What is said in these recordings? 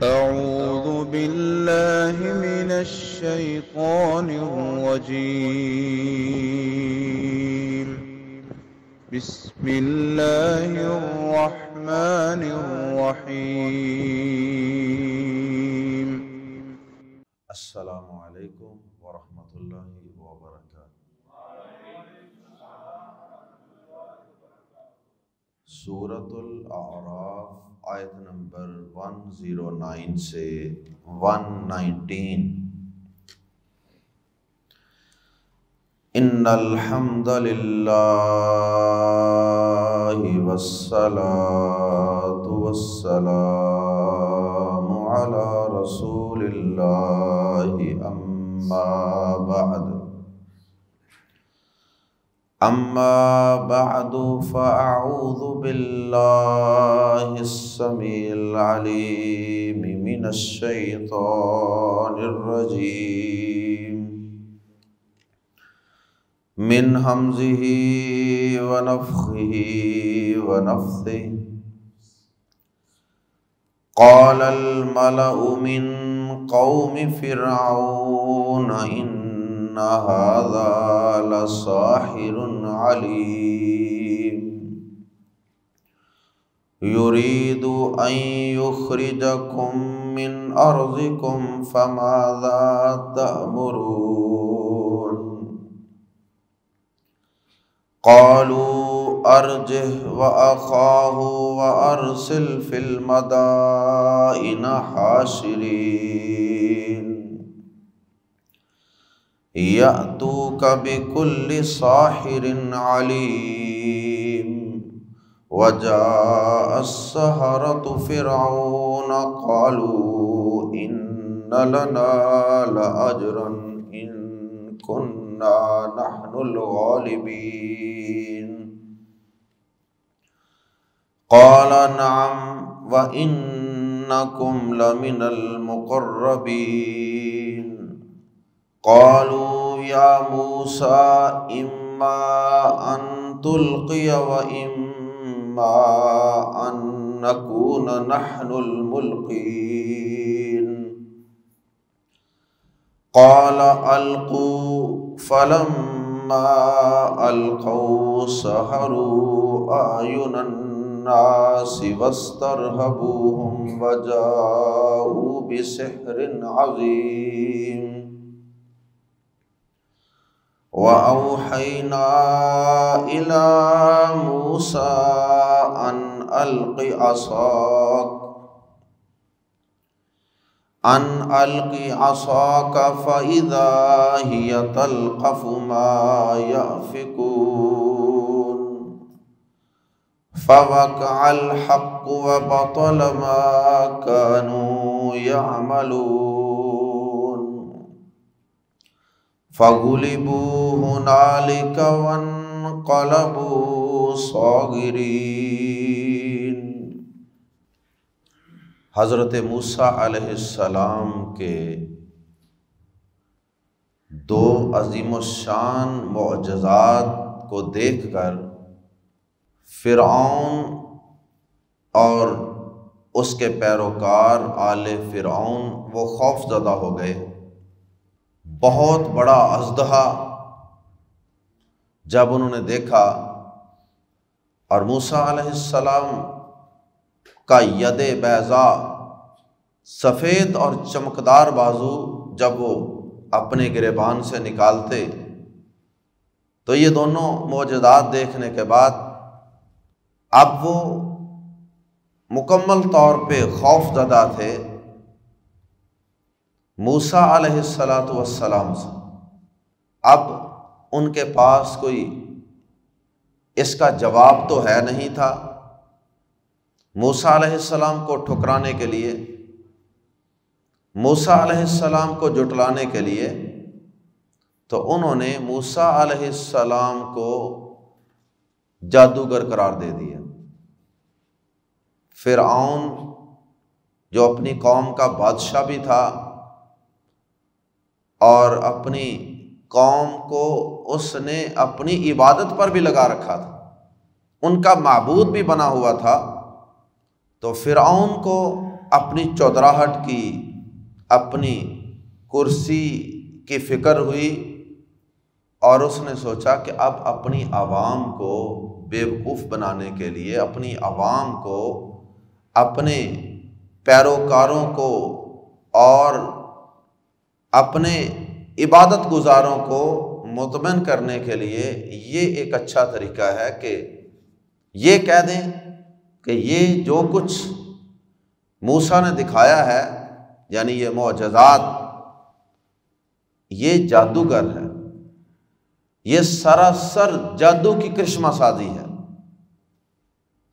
أعوذ بالله من الشيطان الرجيم. بسم الله الرحمن الرحيم. السلام علیکم ورحمۃ اللہ وبرکاتہ۔ سورۃ الاعراف آیت نمبر 109 سے 119۔ ان الحمد للہ والصلاة والسلام علی رسول اللہ اما بعد فاعوذ باللہ السمیع العلیم من الشیطان الرجیم من ہمزہ ونفخہ ونفثہ۔ قال الملأ من قوم فرعون إن هذا لساحر عليم يريد أن يخرجكم من أرضكم فماذا تأمرون؟ قالوا ارجه وأخاه وأرسل في المدائن حاشرين يأتوك بكل ساحر عليم۔ وجاء السحرة فرعون قالوا إن لنا لأجرا إن كنا نحن الغالبين۔ قال نعم وإنكم لمن المقربين۔ قالوا يا موسى إما أن تلقي وإما أن نكون نحن الملقين۔ قال ألقوا فلما ألقوا سحروا أعين الناس واسترهبوهم وجاءوا بسحر عظيم۔ وأوحينا إلى موسى أن ألق عصاك فإذا هي تلقف ما يأفكون۔ فوقع الحق وبطل ما كانوا يعملون۔ فغلبوا هنالك وانقلبوا صاغرين۔ حضرت موسیٰ علیہ السلام کے دو عظیم الشان معجزات کو دیکھ کر فرعون اور اس کے پیروکار آل فرعون وہ خوف زدہ ہو گئے۔ بہت بڑا اژدہا جب انہوں نے دیکھا اور موسیٰ علیہ السلام کا ید بیضاء سفید اور چمکدار بازو جب وہ اپنے گریبان سے نکالتے تو یہ دونوں معجزات دیکھنے کے بعد اب وہ مکمل طور پہ خوف زدہ تھے موسیٰ علیہ السلام سے۔ اب ان کے پاس کوئی اس کا جواب تو ہے نہیں تھا موسیٰ علیہ السلام کو ٹھکرانے کے لیے، موسیٰ علیہ السلام کو جھٹلانے کے لیے، تو انہوں نے موسیٰ علیہ السلام کو جادوگر قرار دے دیا۔ فرعون جو اپنی قوم کا بادشاہ بھی تھا اور اپنی قوم کو اس نے اپنی عبادت پر بھی لگا رکھا تھا، ان کا معبود بھی بنا ہوا تھا، تو فرعون کو اپنی چودراہٹ کی، اپنی کرسی کی فکر ہوئی، اور اس نے سوچا کہ اب اپنی عوام کو بیوقوف بنانے کے لیے، اپنی عوام کو، اپنے پیروکاروں کو اور اپنے عبادت گزاروں کو مطمئن کرنے کے لیے یہ ایک اچھا طریقہ ہے کہ یہ کہہ دیں کہ یہ جو کچھ موسیٰ نے دکھایا ہے، یعنی یہ معجزات، یہ جادوگر ہے، یہ سراسر جادو کی کرشمہ سازی ہے۔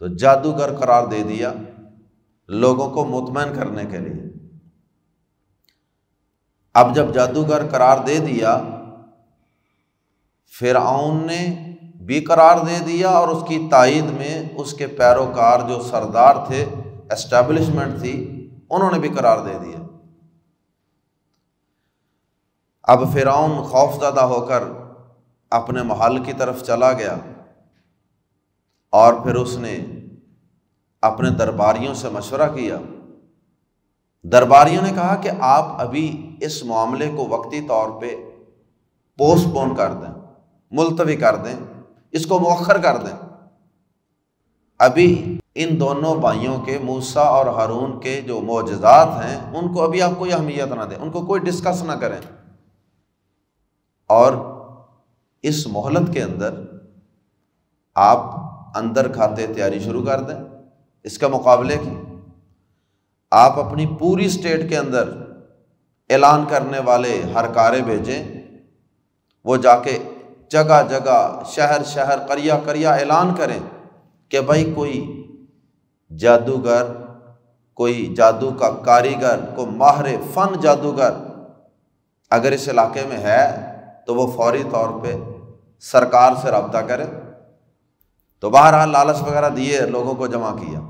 تو جادوگر قرار دے دیا لوگوں کو مطمئن کرنے کے لیے۔ اب جب جادوگر قرار دے دیا، فرعون نے بھی قرار دے دیا، اور اس کی تائید میں اس کے پیروکار جو سردار تھے، اسٹیبلشمنٹ تھی، انہوں نے بھی قرار دے دیا۔ اب فرعون خوفزدہ ہو کر اپنے محل کی طرف چلا گیا، اور پھر اس نے اپنے درباریوں سے مشورہ کیا۔ درباریوں نے کہا کہ آپ ابھی اس معاملے کو وقتی طور پہ پوسٹ پون کر دیں، ملتوی کر دیں، اس کو مؤخر کر دیں۔ ابھی ان دونوں بھائیوں کے، موسیٰ اور ہارون کے جو معجزات ہیں، ان کو ابھی آپ کوئی اہمیت نہ دیں، ان کو کوئی ڈسکس نہ کریں، اور اس مہلت کے اندر آپ اندر کھاتے تیاری شروع کر دیں اس کے مقابلے کی۔ آپ اپنی پوری اسٹیٹ کے اندر اعلان کرنے والے ہرکارے بھیجیں، وہ جا کے جگہ جگہ، شہر شہر، قریہ قریہ اعلان کریں کہ بھائی کوئی جادوگر، کوئی جادو کا کاریگر، کوئی ماہر فن جادوگر اگر اس علاقے میں ہے تو وہ فوری طور پہ سرکار سے رابطہ کرے۔ تو بہرحال لالچ وغیرہ دیے، لوگوں کو جمع کیا،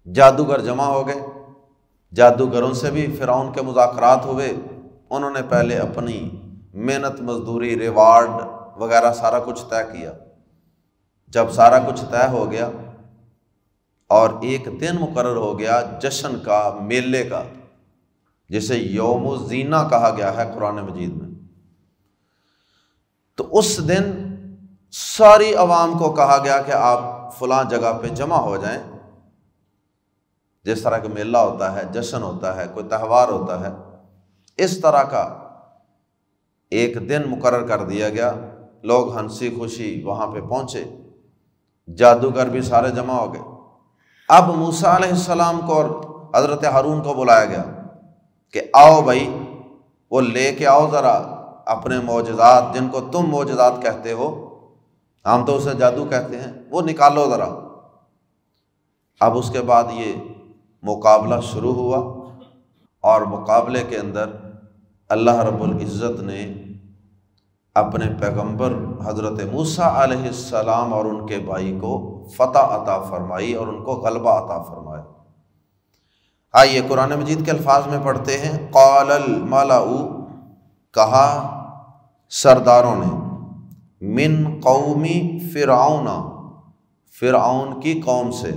جادوگر جمع ہو گئے۔ جادوگروں سے بھی فرعون کے مذاکرات ہوئے، انہوں نے پہلے اپنی محنت مزدوری، ریوارڈ وغیرہ سارا کچھ طے کیا۔ جب سارا کچھ طے ہو گیا اور ایک دن مقرر ہو گیا جشن کا، میلے کا، جسے یوم الزینہ کہا گیا ہے قرآن مجید میں، تو اس دن ساری عوام کو کہا گیا کہ آپ فلاں جگہ پہ جمع ہو جائیں۔ جس طرح کا میلہ ہوتا ہے، جشن ہوتا ہے، کوئی تہوار ہوتا ہے، اس طرح کا ایک دن مقرر کر دیا گیا۔ لوگ ہنسی خوشی وہاں پہ پہنچے، جادوگر بھی سارے جمع ہو گئے۔ اب موسیٰ علیہ السلام کو اور حضرت ہارون کو بلایا گیا کہ آؤ بھائی، وہ لے کے آؤ ذرا اپنے معجزات، جن کو تم معجزات کہتے ہو، ہم تو اسے جادو کہتے ہیں، وہ نکالو ذرا۔ اب اس کے بعد یہ مقابلہ شروع ہوا، اور مقابلے کے اندر اللہ رب العزت نے اپنے پیغمبر حضرت موسیٰ علیہ السلام اور ان کے بھائی کو فتح عطا فرمائی اور ان کو غلبہ عطا فرمایا۔ آئیے قرآن مجید کے الفاظ میں پڑھتے ہیں۔ قال الملأ، کہا سرداروں نے، من قوم فرعون، فرعون کی قوم سے،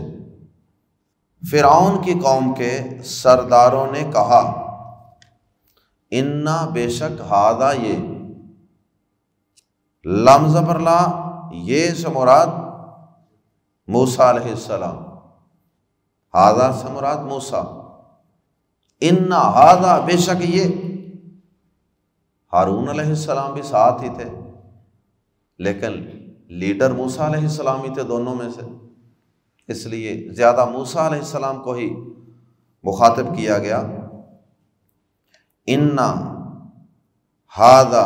فرعون کی قوم کے سرداروں نے کہا، انا، بے شک، ہذا، یہ، لم زبر لا، یہ سے مراد موسیٰ علیہ السلام، ہذا سے مراد موسیٰ، انا، ہذا، بے شک یہ۔ ہارون علیہ السلام بھی ساتھ ہی تھے، لیکن لیڈر موسیٰ علیہ السلام ہی تھے دونوں میں سے، اس لیے زیادہ موسیٰ علیہ السلام کو ہی مخاطب کیا گیا۔ انا، ہذا،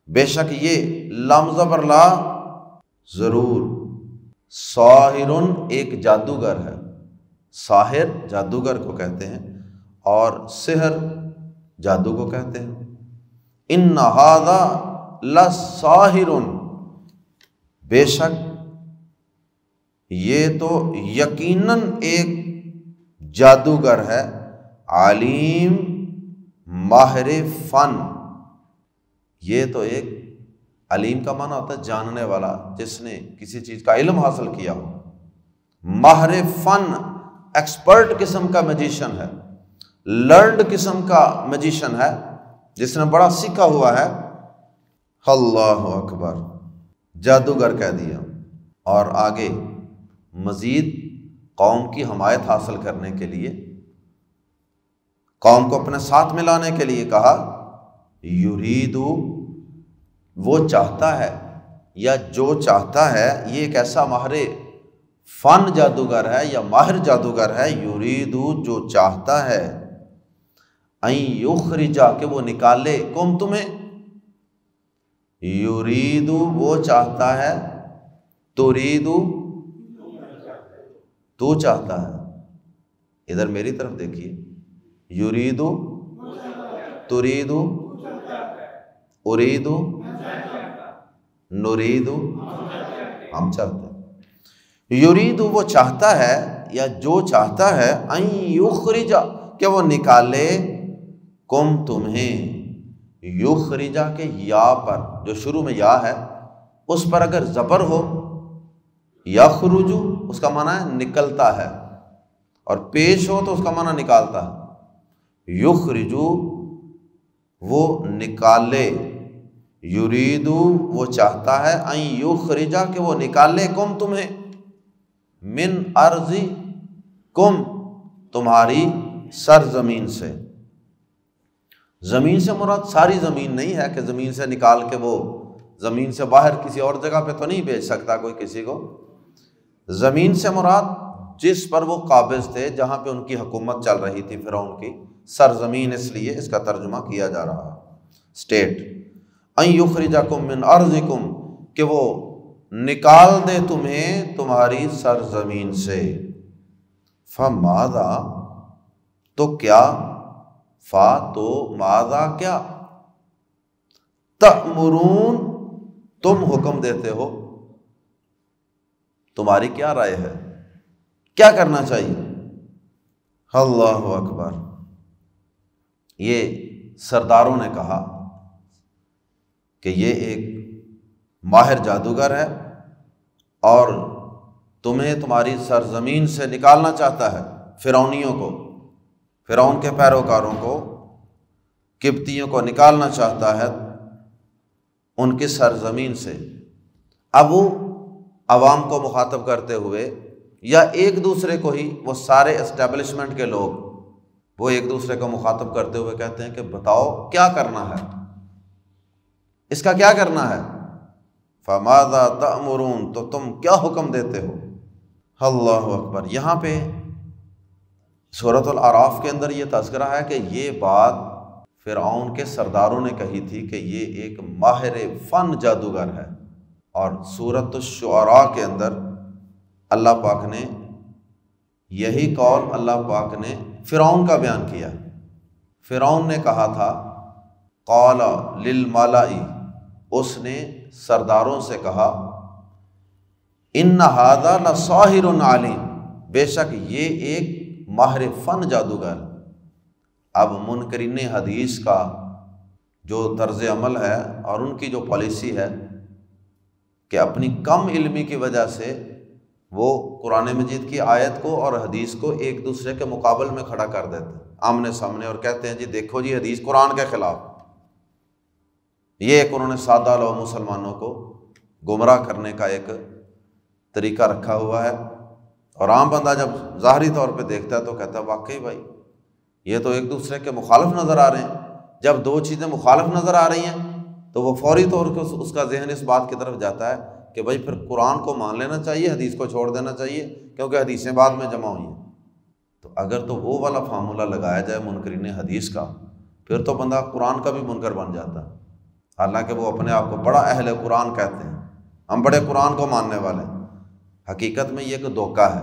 بے شک یہ، لم زبر لا، ضرور، ساحر، ایک جادوگر ہے۔ ساحر جادوگر کو کہتے ہیں، اور سحر جادو کو کہتے ہیں۔ ان ھذا لساحر، بے شک یہ تو یقیناً ایک جادوگر ہے، علیم، ماہر فن۔ یہ تو ایک، علیم کا معنی ہوتا ہے جاننے والا، جس نے کسی چیز کا علم حاصل کیا ہو، ماہر فن، ایکسپرٹ قسم کا میجیشین ہے، لرنڈ قسم کا میجیشین ہے، جس نے بڑا سیکھا ہوا ہے، اللہ اکبر، جادوگر کہہ دیا۔ اور آگے مزید قوم کی حمایت حاصل کرنے کے لیے، قوم کو اپنے ساتھ ملانے کے لیے کہا یریدو، وہ چاہتا ہے یا جو چاہتا ہے، یہ ایک ایسا ماہر فن جادوگر ہے یا ماہر جادوگر ہے، یریدو جو چاہتا ہے، ان یخرجا کہ وہ نکالے، کم تمہیں، یریدو وہ چاہتا ہے، تریدو تو چاہتا ہے، ادھر میری طرف دیکھیے، یریدو تریدو اریدو نریدو، ہم چاہتے ہیں، یریدو وہ چاہتا ہے یا جو چاہتا ہے، ان یخرجا کہ وہ نکالے، کم تمہیں، یخرجا کے یا پر، جو شروع میں یا ہے اس پر اگر زبر ہو، یخرجو اس کا معنی ہے نکلتا ہے، اور پیش ہو تو اس کا معنی نکالتا ہے، یخرجو وہ نکالے، یریدو وہ چاہتا ہے، ان یخرجا کہ وہ نکالے، کم تمہیں، من ارضکم تمہاری سرزمین سے۔ زمین سے مراد ساری زمین نہیں ہے کہ زمین سے نکال کے وہ زمین سے باہر کسی اور جگہ پہ تو نہیں بھیج سکتا کوئی کسی کو، زمین سے مراد جس پر وہ قابض تھے، جہاں پہ ان کی حکومت چل رہی تھی فرعون کی، سرزمین اس لیے اس کا ترجمہ کیا جا رہا ہے، اسٹیٹ، ان یخرجکم من ارضکم کہ وہ نکال دے تمہیں تمہاری سرزمین سے، فماذا تو کیا، فا تو ماذا کیا، تأمرون تم حکم دیتے ہو، تمہاری کیا رائے ہے، کیا کرنا چاہیے، اللہ اکبر۔ یہ سرداروں نے کہا کہ یہ ایک ماہر جادوگر ہے اور تمہیں تمہاری سرزمین سے نکالنا چاہتا ہے، فرعونیوں کو، فرعون کے پیروکاروں کو، قبطیوں کو نکالنا چاہتا ہے ان کی سرزمین سے۔ اب وہ عوام کو مخاطب کرتے ہوئے یا ایک دوسرے کو ہی، وہ سارے اسٹیبلشمنٹ کے لوگ وہ ایک دوسرے کو مخاطب کرتے ہوئے کہتے ہیں کہ بتاؤ کیا کرنا ہے، اس کا کیا کرنا ہے، فماذا تأمرون تو تم کیا حکم دیتے ہو، اللہ اکبر۔ یہاں پہ سورۃ الاعراف کے اندر یہ تذکرہ ہے کہ یہ بات فرعون کے سرداروں نے کہی تھی کہ یہ ایک ماہر فن جادوگر ہے، اور سورۃ الشعراء کے اندر اللہ پاک نے یہی قول اللہ پاک نے فرعون کا بیان کیا۔ فرعون نے کہا تھا، قال للملأ، اس نے سرداروں سے کہا، ان ھذا لساحر علیم، بے شک یہ ایک ماہر فن جادوگر۔ اب منکرین حدیث کا جو طرز عمل ہے اور ان کی جو پالیسی ہے کہ اپنی کم علمی کی وجہ سے وہ قرآن مجید کی آیت کو اور حدیث کو ایک دوسرے کے مقابل میں کھڑا کر دیتے ہیں آمنے سامنے، اور کہتے ہیں جی دیکھو جی حدیث قرآن کے خلاف۔ یہ ایک انہوں نے سادہ لو مسلمانوں کو گمراہ کرنے کا ایک طریقہ رکھا ہوا ہے، اور عام بندہ جب ظاہری طور پہ دیکھتا ہے تو کہتا ہے واقعی بھائی یہ تو ایک دوسرے کے مخالف نظر آ رہے ہیں۔ جب دو چیزیں مخالف نظر آ رہی ہیں تو وہ فوری طور پہ اس کا ذہن اس بات کی طرف جاتا ہے کہ بھائی پھر قرآن کو مان لینا چاہیے، حدیث کو چھوڑ دینا چاہیے، کیونکہ حدیثیں بعد میں جمع ہوئی ہیں۔ تو اگر تو وہ والا فارمولہ لگایا جائے منکرین حدیث کا، پھر تو بندہ قرآن کا بھی منکر بن جاتا ہے، حالانکہ وہ اپنے آپ کو بڑا اہل قرآن کہتے ہیں، ہم بڑے قرآن کو ماننے والے ہیں۔ حقیقت میں یہ ایک دھوکہ ہے۔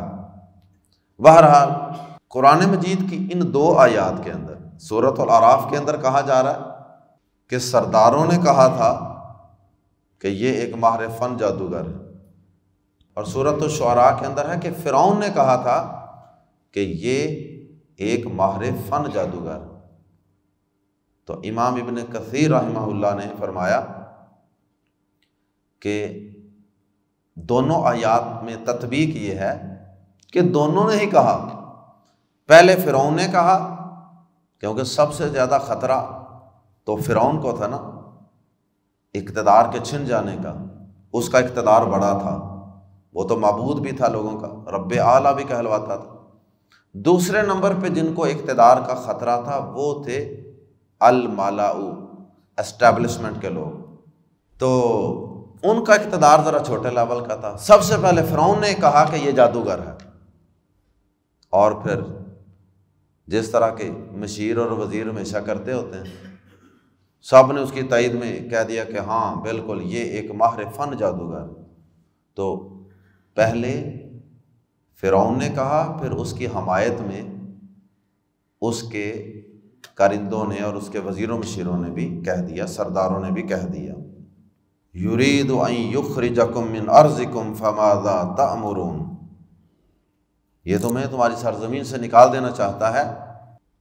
بہرحال قرآن مجید کی ان دو آیات کے اندر، سورۃ الاعراف کے اندر کہا جا رہا ہے کہ سرداروں نے کہا تھا کہ یہ ایک ماہر فن جادوگر ہے، اور سورۃ الشعراء کے اندر ہے کہ فرعون نے کہا تھا کہ یہ ایک ماہر فن جادوگر۔ تو امام ابن کثیر رحمہ اللہ نے فرمایا کہ دونوں آیات میں تطبیق یہ ہے کہ دونوں نے ہی کہا پہلے فرعون نے کہا، کیونکہ سب سے زیادہ خطرہ تو فرعون کو تھا نا، اقتدار کے چھن جانے کا، اس کا اقتدار بڑا تھا، وہ تو معبود بھی تھا لوگوں کا، رب اعلیٰ بھی کہلواتا تھا۔ دوسرے نمبر پہ جن کو اقتدار کا خطرہ تھا وہ تھے الملاء، اسٹیبلشمنٹ کے لوگ، تو ان کا اقتدار ذرا چھوٹے لیول کا تھا۔ سب سے پہلے فرعون نے کہا کہ یہ جادوگر ہے، اور پھر جس طرح کے مشیر اور وزیر ہمیشہ کرتے ہوتے ہیں، سب نے اس کی تائید میں کہہ دیا کہ ہاں بالکل یہ ایک ماہر فن جادوگر۔ تو پہلے فرعون نے کہا، پھر اس کی حمایت میں اس کے کارندوں نے اور اس کے وزیروں مشیروں نے بھی کہہ دیا، سرداروں نے بھی کہہ دیا، یرید ان یخرجکم من ارضکم فماذا تأمرون، یہ تمہیں تمہاری سرزمین سے نکال دینا چاہتا ہے،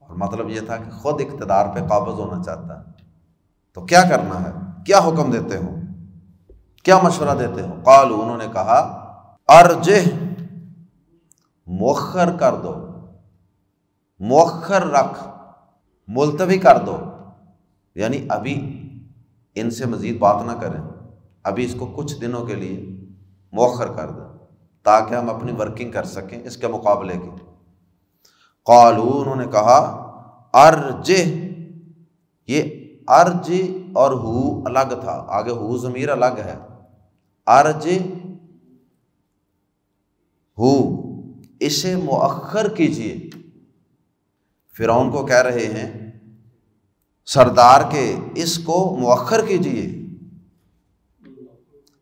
اور مطلب یہ تھا کہ خود اقتدار پہ قابض ہونا چاہتا ہے، تو کیا کرنا ہے، کیا حکم دیتے ہو، کیا مشورہ دیتے ہو؟ قالوا، انہوں نے کہا، ارجہ، مؤخر کر دو، مؤخر رکھ، ملتوی کر دو، یعنی ابھی ان سے مزید بات نہ کریں، ابھی اس کو کچھ دنوں کے لیے مؤخر کر دیں تاکہ ہم اپنی ورکنگ کر سکیں اس کے مقابلے کی۔ قالوا، انہوں نے کہا، ارجہ، یہ ارج اور ہو الگ تھا، آگے ہو ضمیر الگ ہے، ارج ہو، اسے مؤخر کیجئے۔ فرعون کو کہہ رہے ہیں سردار کے اس کو مؤخر کیجئے،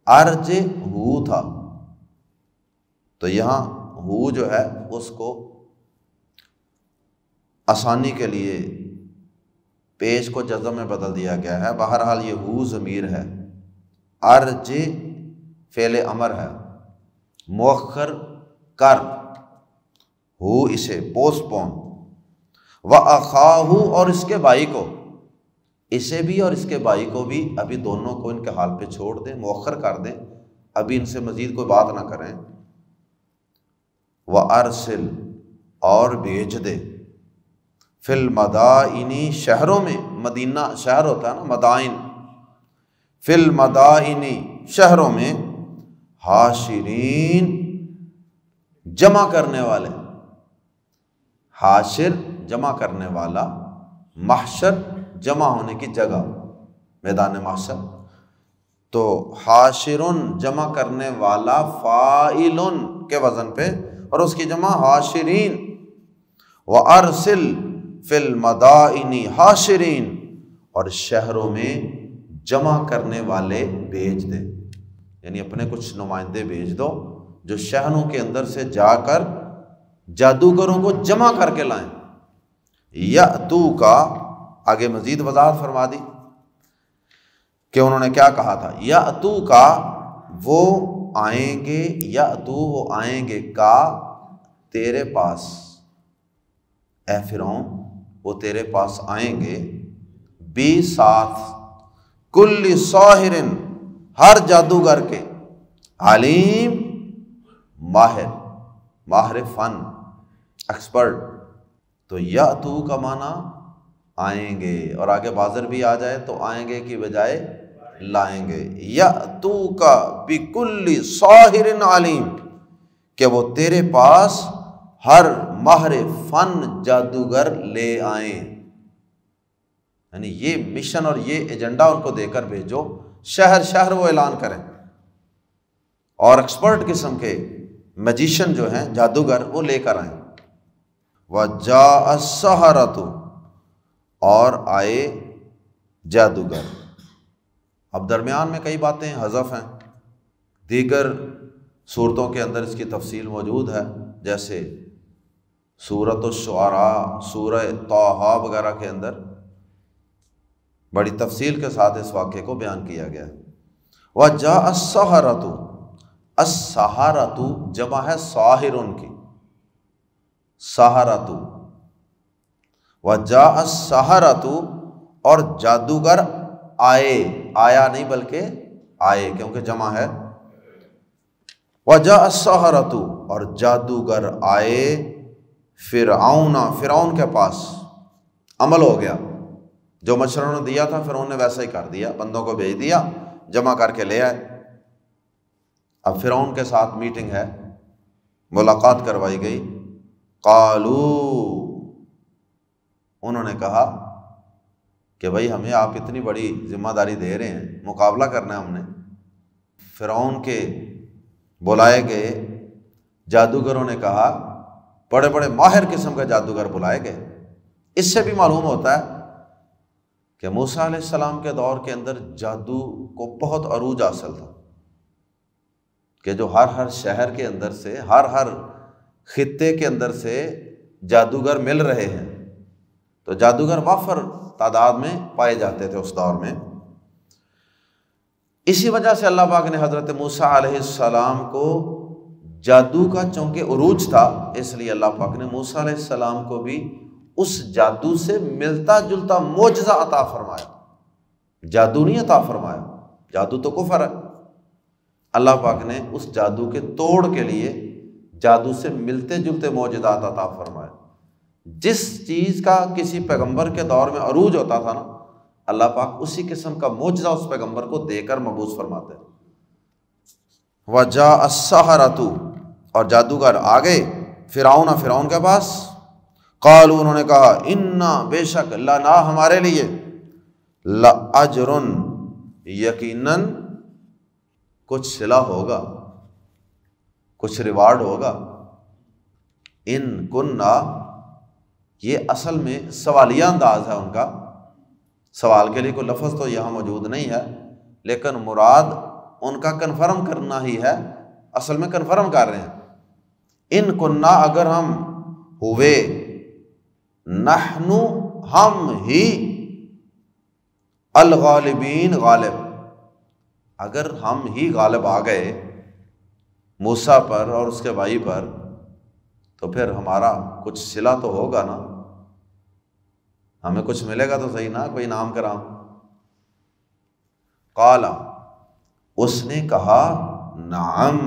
ارج ہو تھا، تو یہاں ہو جو ہے اس کو آسانی کے لیے پیش کو جزم میں بدل دیا گیا ہے، بہرحال یہ ہو ضمیر ہے، ارج فعل امر ہے، مؤخر کر، ہو اسے پوسٹ پون، وَأَخَاهُ، اور اس کے بھائی کو، اسے بھی اور اس کے بھائی کو بھی ابھی دونوں کو ان کے حال پہ چھوڑ دیں، مؤخر کر دیں، ابھی ان سے مزید کوئی بات نہ کریں۔ وَأَرْسِلْ، اور بھیج دے، فِي الْمَدَائِنِ، شہروں میں، مدینہ شہر ہوتا ہے نا، مدائن، فِي الْمَدَائِنِ، شہروں میں، حاشرین، جمع کرنے والے، حاشر جمع کرنے والا، محشر جمع ہونے کی جگہ، میدان محشر، تو حاشرن جمع کرنے والا، فاعلن کے وزن پہ، اور اس کی جمع حاشرین۔ وَأَرْسِلْ فِي الْمَدَائِنِ حاشرین، اور شہروں میں جمع کرنے والے بھیج دے، یعنی اپنے کچھ نمائندے بھیج دو جو شہروں کے اندر سے جا کر جادوگروں کو جمع کر کے لائیں۔ یأتو کا، آگے مزید وضاحت فرما دی کہ انہوں نے کیا کہا تھا، یأتو کا، وہ آئیں گے، یأتو، وہ آئیں گے، کا، تیرے پاس، اے فرعون وہ تیرے پاس آئیں گے، بھی ساتھ، کل ساحر، ہر جادوگر کے، علیم، ماہر، ماہر فن، ایکسپرٹ۔ تو یأتو کا معنی آئیں گے، اور آگے بازر بھی آ جائے تو آئیں گے کی بجائے لائیں گے، یأتو کا بکل ساحر علیم، کہ وہ تیرے پاس ہر ماہر فن جادوگر لے آئیں، یعنی یہ مشن اور یہ ایجنڈا ان کو دے کر بھیجو، شہر شہر وہ اعلان کریں، اور ایکسپرٹ قسم کے میجیشن جو ہیں جادوگر وہ لے کر آئیں۔ وَجَاءَ السَّحَرَةُ، اور آئے جادوگر۔ اب درمیان میں کئی باتیں حذف ہیں، دیگر صورتوں کے اندر اس کی تفصیل موجود ہے، جیسے سورۃ الشعراء، سورہ طٰہٰ وغیرہ کے اندر بڑی تفصیل کے ساتھ اس واقعے کو بیان کیا گیا ہے۔ وَجَاءَ السَّحَرَةُ، السَّحَرَةُ جمع ہے ساحرن کی، سحرۃ، وَجَاءَ السَّحَرَةُ، اور جادوگر آئے، آیا نہیں بلکہ آئے کیونکہ جمع ہے، وَجَاءَ السَّحَرَةُ، اور جادوگر آئے، فرعون کے پاس عمل ہو گیا، جو مشورہ نے دیا تھا فرعون نے ویسا ہی کر دیا، بندوں کو بھیج دیا، جمع کر کے لے آئے۔ اب فرعون کے ساتھ میٹنگ ہے، ملاقات کروائی گئی۔ قالو، انہوں نے کہا کہ بھائی ہمیں آپ اتنی بڑی ذمہ داری دے رہے ہیں، مقابلہ کرنا ہے ہم نے۔ فرعون کے بلائے گئے جادوگروں نے کہا، بڑے بڑے ماہر قسم کے جادوگر بلائے گئے۔ اس سے بھی معلوم ہوتا ہے کہ موسیٰ علیہ السلام کے دور کے اندر جادو کو بہت عروج حاصل تھا، کہ جو ہر شہر کے اندر سے، ہر خطے کے اندر سے جادوگر مل رہے ہیں، تو جادوگر وافر تعداد میں پائے جاتے تھے اس دور میں۔ اسی وجہ سے اللہ پاک نے حضرت موسیٰ علیہ السلام کو جادو کا چونکہ عروج تھا، اس لیے اللہ پاک نے موسیٰ علیہ السلام کو بھی اس جادو سے ملتا جلتا معجزہ عطا فرمایا، جادو نہیں عطا فرمایا، جادو تو کفر ہے۔ اللہ پاک نے اس جادو کے توڑ کے لیے جادو سے ملتے جلتے معجزات عطا فرمائے۔ جس چیز کا کسی پیغمبر کے دور میں عروج ہوتا تھا نا، اللہ پاک اسی قسم کا معجزہ اس پیغمبر کو دے کر مبعوث فرماتے ہیں۔ وَجَاءَ السَّحَرَةُ، اور جادوگر آ گئے فرعون کے پاس۔ قالوا، انہوں نے کہا، اِنَّا، بے شک، لَنَا، ہمارے لیے، لَأَجْرٌ، یقیناً کچھ صلہ ہوگا، کچھ ریوارڈ ہوگا۔ ان کننا، یہ اصل میں سوالیہ انداز ہے ان کا، سوال کے لیے کوئی لفظ تو یہاں موجود نہیں ہے، لیکن مراد ان کا کنفرم کرنا ہی ہے، اصل میں کنفرم کر رہے ہیں۔ ان کننا، اگر ہم ہوئے، نحنو، ہم ہی، الغالبین، غالب، اگر ہم ہی غالب آ گئے موسیٰ پر اور اس کے بھائی پر، تو پھر ہمارا کچھ صلہ تو ہوگا نا، ہمیں کچھ ملے گا تو صحیح نا، کوئی انعام کرام۔ قال، اس نے کہا، نعم،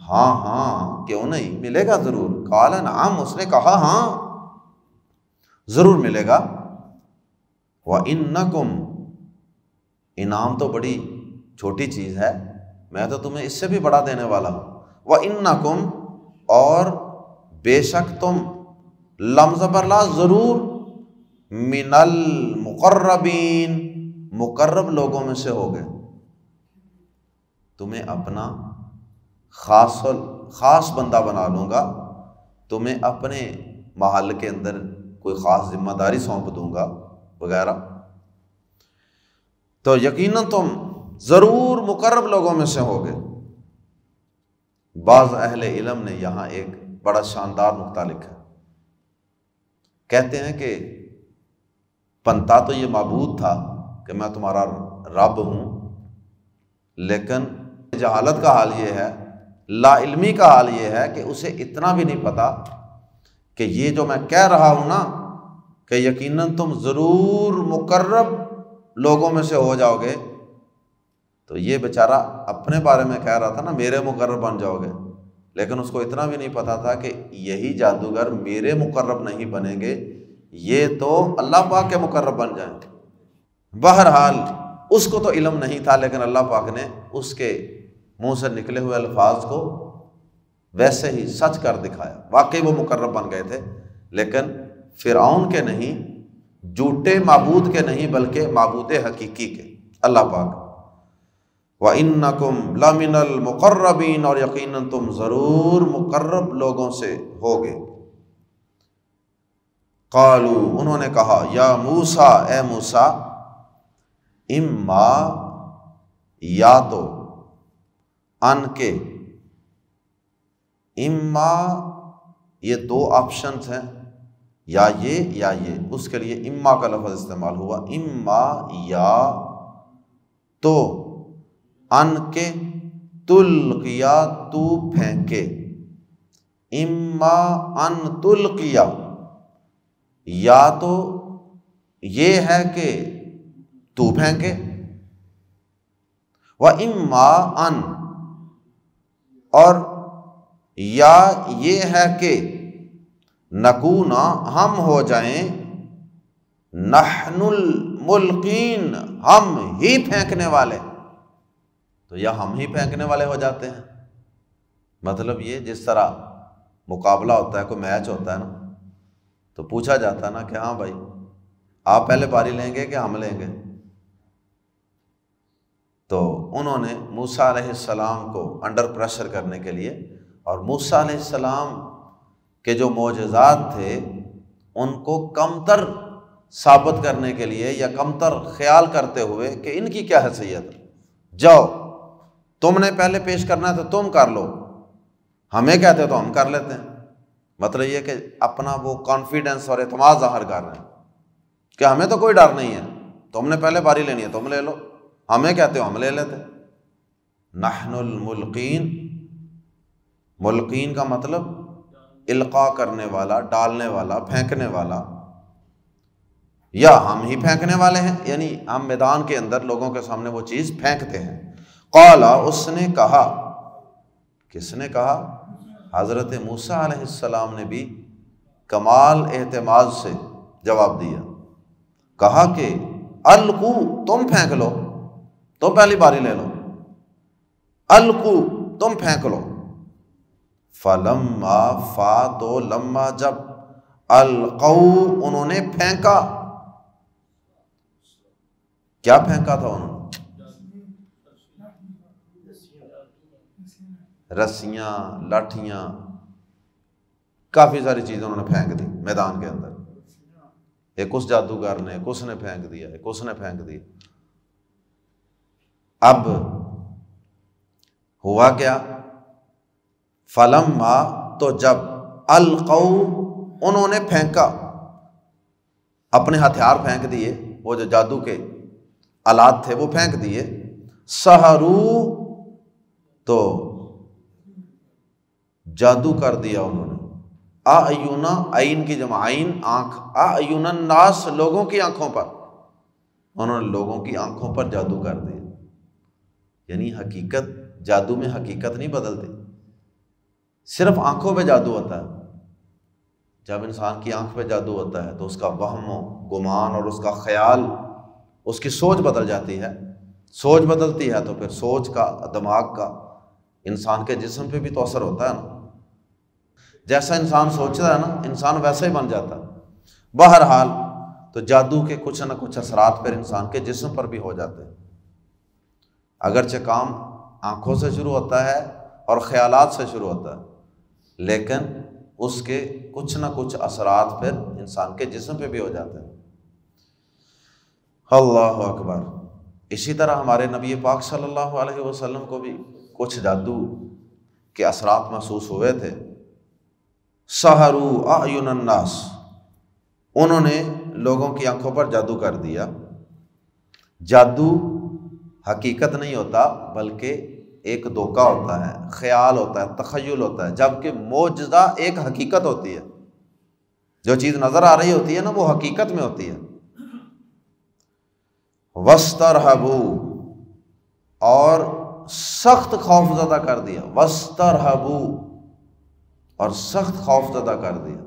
ہاں ہاں، کیوں نہیں، ملے گا ضرور۔ قال نعم، اس نے کہا ہاں ضرور ملے گا۔ وَإِنَّكُمْ، انعام تو بڑی چھوٹی چیز ہے، میں تو تمہیں اس سے بھی بڑا دینے والا ہوں۔ وَإِنَّكُمْ، اور بے شک تم، لمز پر لا، ضرور، من المقربین، مقرب لوگوں میں سے ہو گئے، تمہیں اپنا خاص بندہ بنا لوں گا، تمہیں اپنے محل کے اندر کوئی خاص ذمہ داری سونپ دوں گا وغیرہ، تو یقیناً تم ضرور مقرب لوگوں میں سے ہوگے۔ بعض اہل علم نے یہاں ایک بڑا شاندار نقطہ لکھا، کہتے ہیں کہ بنتا تو یہ معبود تھا کہ میں تمہارا رب ہوں، لیکن جہالت کا حال یہ ہے، لا علمی کا حال یہ ہے کہ اسے اتنا بھی نہیں پتا کہ یہ جو میں کہہ رہا ہوں نا، کہ یقیناً تم ضرور مقرب لوگوں میں سے ہو جاؤ گے، تو یہ بیچارہ اپنے بارے میں کہہ رہا تھا نا، میرے مقرب بن جاؤ گے، لیکن اس کو اتنا بھی نہیں پتا تھا کہ یہی جادوگر میرے مقرب نہیں بنیں گے، یہ تو اللہ پاک کے مقرب بن جائیں۔ بہرحال اس کو تو علم نہیں تھا، لیکن اللہ پاک نے اس کے منہ سے نکلے ہوئے الفاظ کو ویسے ہی سچ کر دکھایا، واقعی وہ مقرب بن گئے تھے، لیکن فرعون کے نہیں، جھوٹے معبود کے نہیں، بلکہ معبود حقیقی کے، اللہ پاک۔ وَإِنَّكُمْ لَمِنَ الْمُقَرَّبِينَ، اور یقیناً تم ضرور مقرب لوگوں سے ہوگے۔ قالوا، انہوں نے کہا، یا موسیٰ، اے موسیٰ، اما، یا تو، ان کے، اما، یہ دو آپشنز ہیں، یا یہ، اس کے لیے اما کا لفظ استعمال ہوا، اما، یا تو، ان کے، تلقیا، تو پھینکے، اما ان تلقیا، یا تو یہ ہے کہ تو پھینکے، وَإِمَّا أَن، اور یا یہ ہے کہ نکونا ہم ہو جائیں، نحن الملقین ہم ہی پھینکنے والے، تو یا ہم ہی پھینکنے والے ہو جاتے ہیں۔ مطلب یہ جس طرح مقابلہ ہوتا ہے، کوئی میچ ہوتا ہے نا، تو پوچھا جاتا ہے نا کہ ہاں بھائی آپ پہلے باری لیں گے کہ ہم لیں گے؟ تو انہوں نے موسیٰ علیہ السلام کو انڈر پریشر کرنے کے لیے، اور موسیٰ علیہ السلام کے جو معجزات تھے ان کو کمتر ثابت کرنے کے لیے یا کمتر خیال کرتے ہوئے کہ ان کی کیا حیثیت، جاؤ تم نے پہلے پیش کرنا ہے تو تم کر لو، ہمیں کہتے تو ہم کر لیتے ہیں۔ مطلب یہ کہ اپنا وہ کانفیڈنس اور اعتماد ظاہر کر رہے ہیں کہ ہمیں تو کوئی ڈر نہیں ہے، تم نے پہلے باری لینی ہے تم لے لو، ہمیں کہتے ہو ہم لے لیتے۔ نحن الملقین، ملقین کا مطلب القاء کرنے والا، ڈالنے والا، پھینکنے والا، یا ہم ہی پھینکنے والے ہیں، یعنی ہم میدان کے اندر لوگوں کے سامنے وہ چیز پھینکتے ہیں۔ قال، اس نے کہا، کس نے کہا؟ حضرت موسیٰ علیہ السلام نے بھی کمال اعتماد سے جواب دیا، کہا کہ القو، تم پھینک لو، تم پہلی باری لے لو، القو، تم پھینک لو۔ فلما، فا تو لما، جب، القو، انہوں نے پھینکا، کیا پھینکا تھا انہوں نے؟ رسیاں، لاٹھیاں، کافی ساری چیزیں انہوں نے پھینک دی میدان کے اندر، ایک اس جادوگر نے، ایک اس نے پھینک دیا، ایک اس نے پھینک دیا۔ اب ہوا کیا؟ فلما، تو جب، القو، انہوں نے پھینکا، اپنے ہتھیار پھینک دیے، وہ جو جادو کے آلات تھے وہ پھینک دیے، سحرو، تو جادو کر دیا انہوں نے، اعینا، عین کی جمع عین، آنکھ، اعین الناس، لوگوں کی آنکھوں پر، انہوں نے لوگوں کی آنکھوں پر جادو کر دیا۔ یعنی حقیقت، جادو میں حقیقت نہیں بدلتی، صرف آنکھوں پہ جادو ہوتا ہے۔ جب انسان کی آنکھ پہ جادو ہوتا ہے تو اس کا وہم و گمان اور اس کا خیال، اس کی سوچ بدل جاتی ہے، سوچ بدلتی ہے تو پھر سوچ کا، دماغ کا انسان کے جسم پہ بھی تو اثر ہوتا ہے نا، جیسا انسان سوچتا ہے نا انسان ویسا ہی بن جاتا ہے۔ بہرحال تو جادو کے کچھ نہ کچھ اثرات پھر انسان کے جسم پر بھی ہو جاتے ہیں، اگرچہ کام آنکھوں سے شروع ہوتا ہے اور خیالات سے شروع ہوتا ہے، لیکن اس کے کچھ نہ کچھ اثرات پھر انسان کے جسم پہ بھی ہو جاتے ہیں۔ اللہ اکبر۔ اسی طرح ہمارے نبی پاک صلی اللہ علیہ وسلم کو بھی کچھ جادو کے اثرات محسوس ہوئے تھے۔ سحروا اعین الناس، انہوں نے لوگوں کی آنکھوں پر جادو کر دیا۔ جادو حقیقت نہیں ہوتا بلکہ ایک دھوکہ ہوتا ہے، خیال ہوتا ہے، تخیل ہوتا ہے، جبکہ معجزہ ایک حقیقت ہوتی ہے، جو چیز نظر آ رہی ہوتی ہے نا وہ حقیقت میں ہوتی ہے۔ وَاسْتَرْهَبُوا، اور سخت خوف زدہ کر دیا، وَاسْتَرْهَبُوا، اور سخت خوف زدہ کر دیا۔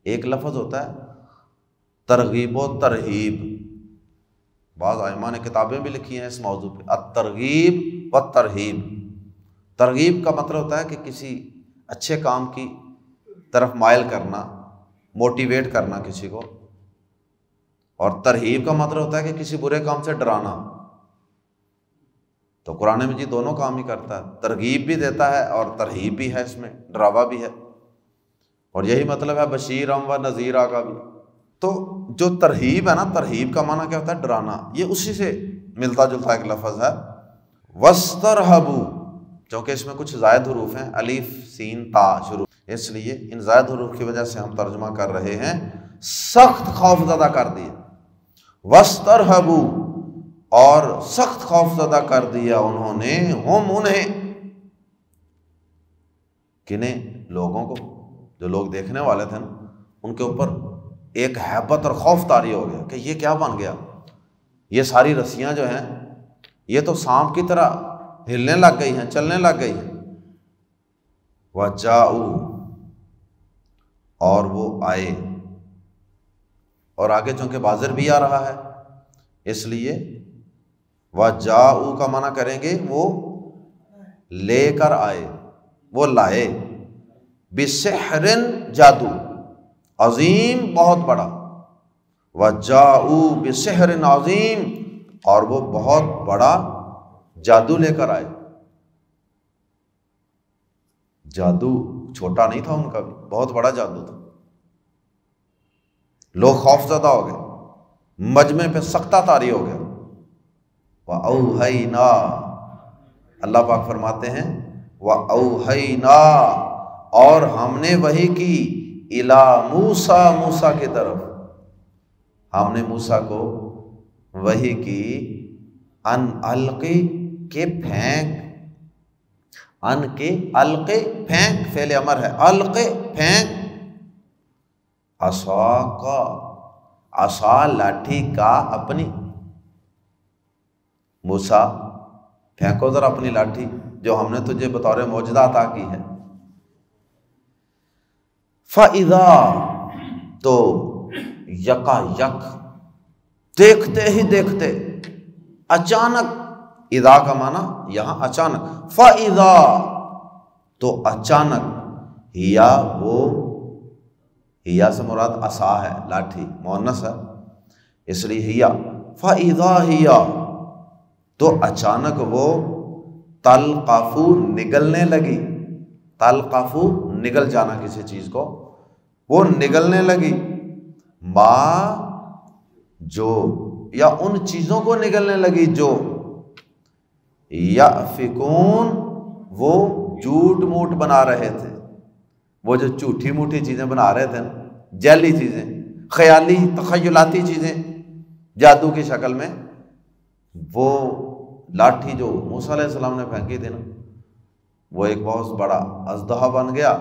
ایک لفظ ہوتا ہے ترغیب و ترہیب، بعض ائمہ نے کتابیں بھی لکھی ہیں اس موضوع پہ، الترغیب و ترہیب۔ ترغیب کا مطلب ہوتا ہے کہ کسی اچھے کام کی طرف مائل کرنا، موٹیویٹ کرنا کسی کو، اور ترہیب کا مطلب ہوتا ہے کہ کسی برے کام سے ڈرانا۔ تو قرآن مجید دونوں کام ہی کرتا ہے، ترغیب بھی دیتا ہے اور ترہیب بھی ہے، اس میں ڈراوا بھی ہے، اور یہی مطلب ہے بشیرم و نذیرہ کا بھی۔ تو جو ترہیب ہے نا، ترہیب کا معنی کیا ہوتا ہے؟ ڈرانا، یہ اسی سے ملتا جلتا ایک لفظ ہے۔ وَاسْتَرْهَبُوا، چونکہ اس میں کچھ زائد حروف ہیں، الف، سین، تا شروع، اس لیے ان زائد حروف کی وجہ سے ہم ترجمہ کر رہے ہیں سخت خوف زدہ کر دیا۔ وَاسْتَرْهَبُوا، اور سخت خوف زدہ کر دیا انہوں نے، ہم انہیں، کنہیں؟ لوگوں کو، جو لوگ دیکھنے والے تھے نا ان کے اوپر ایک ہیبت اور خوف طاری ہو گیا کہ یہ کیا بن گیا، یہ ساری رسیاں جو ہیں یہ تو سانپ کی طرح ہلنے لگ گئی ہیں، چلنے لگ گئی ہیں۔ وَجَاءُوا، اور وہ آئے، اور آگے چونکہ بازر بھی آ رہا ہے اس لیے وَجَاءُوا کا معنی کریں گے وہ لے کر آئے، وہ لائے، بِسِحْرٍ جادو، عظیم بہت بڑا، وَجَاءُوا بِسِحْرٍ عظیم، اور وہ بہت بڑا جادو لے کر آئے۔ جادو چھوٹا نہیں تھا ان کا بھی، بہت بڑا جادو تھا۔ لوگ خوف زدہ ہو گئے، مجمع پہ سختہ طاری ہو گیا۔ وَأَوْحَيْنَا، اللہ پاک فرماتے ہیں وَأَوْحَيْنَا، اور ہم نے وحی کی، اِلَى موسیٰ، موسیٰ کی طرف، ہم نے موسیٰ کو وحی کی، ان القی، کے پھینک، ان کے القی، پھینک، فعل امر ہے، القی پھینک، عصا کا، عصا لاٹھی کا، اپنی، موسیٰ پھینکو ذرا اپنی لاٹھی جو ہم نے تجھے بطور معجزہ عطا کی ہے۔ فَإِذَا، تو یکا یک، دیکھتے ہی دیکھتے، اچانک، اذا کا معنی یہاں اچانک، فَإِذَا، تو اچانک، ہیا، وہ، ہیا سے مراد عصا ہے، لاٹھی مؤنث ہے اس لیے ہیا، فَإِذَا ہیا، تو اچانک وہ، تلقف، نگلنے لگی، تلقف، نگل جانا کسی چیز کو، وہ نگلنے لگی، ما، جو، یا ان چیزوں کو نگلنے لگی جو، یأفکون، وہ جھوٹ موٹ بنا رہے تھے، وہ جو جھوٹی موٹی چیزیں بنا رہے تھے، جعلی چیزیں، خیالی تخیلاتی چیزیں جادو کی شکل میں، وہ لاٹھی جو موسیٰ علیہ السلام نے پھینکی تھی نا، وہ ایک بہت بڑا اژدہا بن گیا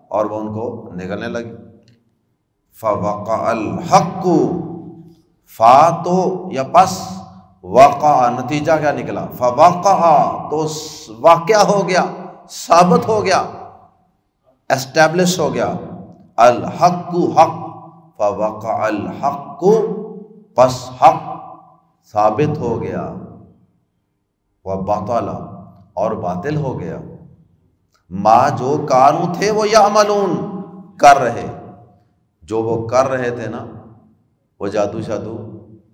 اور وہ ان کو نگلنے لگی۔ فَوَقَعَ الْحَقُّ، فا تو یا پس، وقع نتیجہ کیا نکلا، فَوَقَعَ، تو واقعہ ہو گیا، ثابت ہو گیا، اسٹیبلش ہو گیا، الحق، حق، فَوَقَعَ الْحَقُّ، پس حق ثابت ہو گیا، وَبَطَلَ، اور باطل ہو گیا، ما، جو کانو تھے وہ یعملون، کر رہے، جو وہ کر رہے تھے نا، وہ جادو شادو،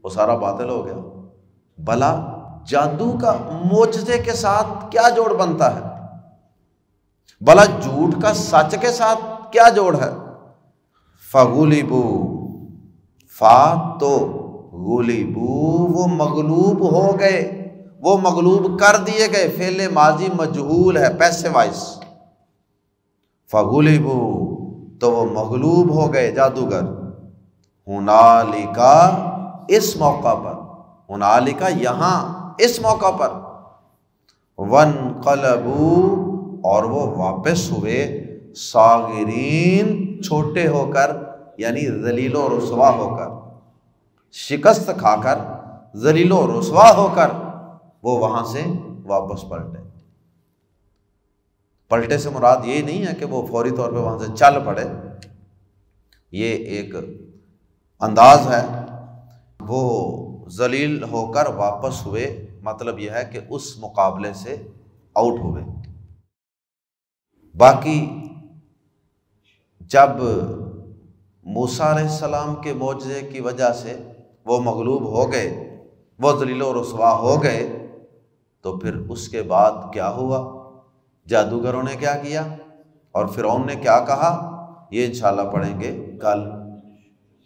وہ سارا باطل ہو گیا۔ بھلا جادو کا معجزے کے ساتھ کیا جوڑ بنتا ہے؟ بھلا جھوٹ کا سچ کے ساتھ کیا جوڑ ہے؟ فَغُلِبُوا، فا تو غُلِبُوا، وہ مغلوب ہو گئے، وہ مغلوب کر دیے گئے، فعل ماضی مجہول ہے، پیسے وائس، فَغُلِبُوا، تو وہ مغلوب ہو گئے جادوگر، ہُنَالِکَ، اس موقع پر، ہُنَالِکَ یہاں اس موقع پر، وَانْقَلَبُوا، اور وہ واپس ہوئے، صاغرین، چھوٹے ہو کر، یعنی ذلیل و رسوا ہو کر، شکست کھا کر، ذلیل و رسوا ہو کر وہ وہاں سے واپس پلٹے۔ پلٹے سے مراد یہ نہیں ہے کہ وہ فوری طور پہ وہاں سے چل پڑے، یہ ایک انداز ہے، وہ ذلیل ہو کر واپس ہوئے، مطلب یہ ہے کہ اس مقابلے سے آؤٹ ہوئے۔ باقی جب موسیٰ علیہ السلام کے معجزے کی وجہ سے وہ مغلوب ہو گئے، وہ ذلیل و رسوا ہو گئے، تو پھر اس کے بعد کیا ہوا، جادوگروں نے کیا کیا اور فرعون نے کیا کہا، یہ انشاءاللہ پڑھیں گے کل۔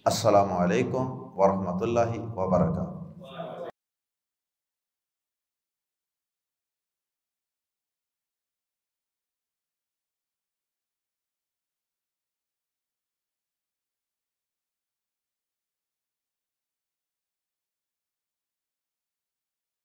السلام علیکم ورحمۃ اللہ وبرکاتہ۔